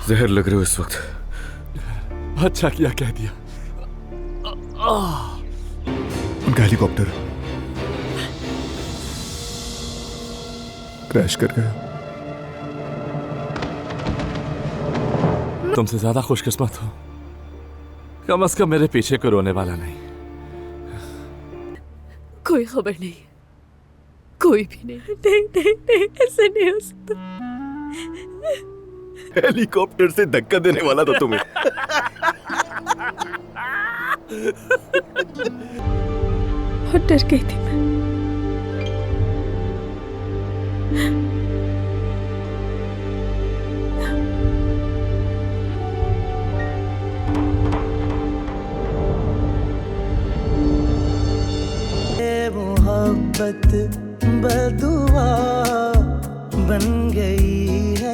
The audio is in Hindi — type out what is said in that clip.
जहर लग रहे हो इस वक्त। अच्छा किया कह दिया। उनका हेलीकॉप्टर क्रैश कर गया। तुमसे ज्यादा खुशकिस्मत हो, कम से कम मेरे पीछे कोई रोने वाला नहीं। कोई खबर नहीं, कोई भी नहीं। नहीं नहीं नहीं, ऐसा नहीं हो सकता। हेलीकॉप्टर से धक्का देने वाला था तुम्हें। बहुत डर गई थी मैं। मोहब्बत बदुआ बन गई है